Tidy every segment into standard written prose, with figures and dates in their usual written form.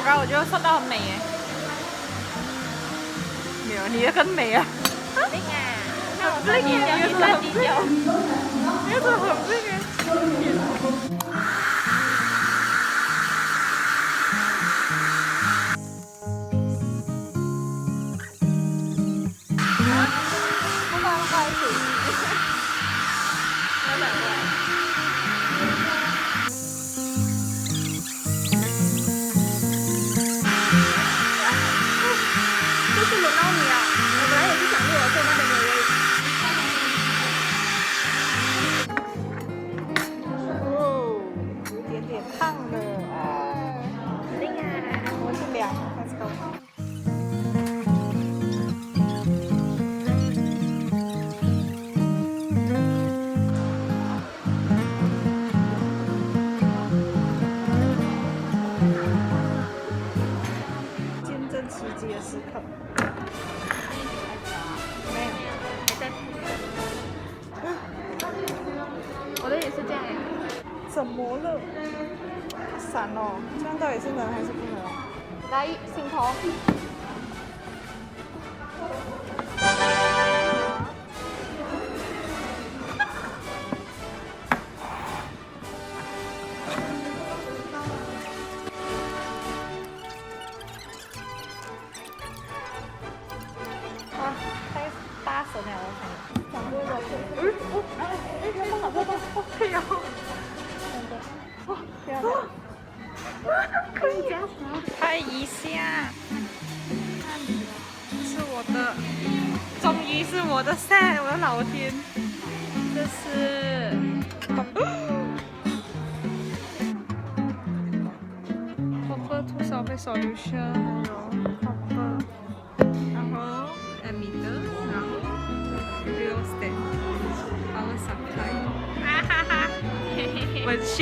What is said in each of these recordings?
糕我觉得算到很美耶。没有，你的更美啊。对呀，看我这个也低是调，低调。你这很美耶。就是轮到你了，我本来也是想录，所以那边没有位置。哦，有一点点烫了啊。对呀，我是凉 ，Let's go。见证奇迹的时刻。没有，还在。我的也是这样哎。怎么了？闪哦，这样到底是能还是不能？来，心头。啊，太大声了，我看。掌柜的，好多都可以哦。真的，哦，不要了。可以加啥？拍一下。是我的，终于是我的set，我的老天，这是。Copper to Surface Solution， 还有 Copper， 然后 Emitter， 然后 Real Estate Power Supply， 哈哈哈，文献。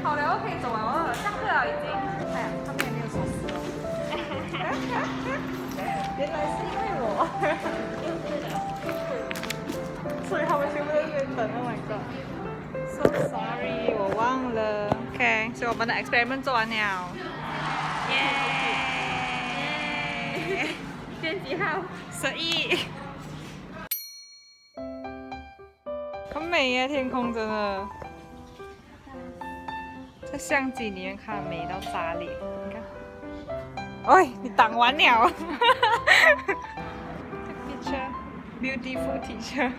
好了，可以走了，上课了已经。哎呀，他们也没有说死哦。原来是因为我，所以他们全部在那边等。Oh my god，so sorry， 我忘了。OK， 所以我们的 experiment 做完了。耶！今天几号11。很美耶，天空真的。在相机里面看美到炸裂，你看。哎，你挡完了。Picture, beautiful teacher.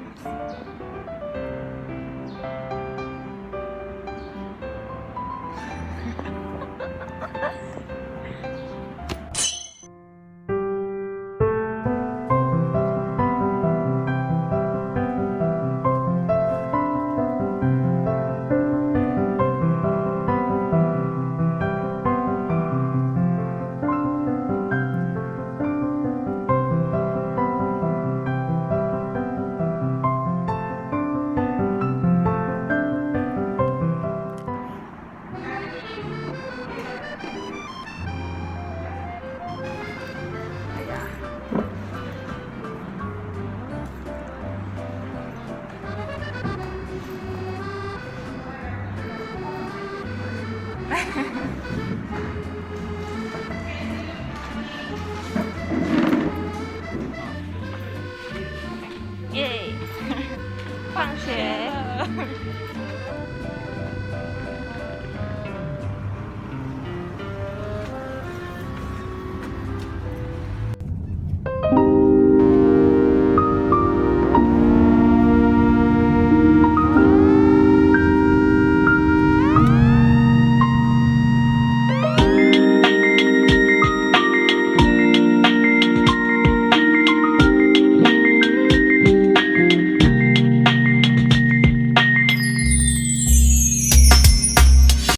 放学。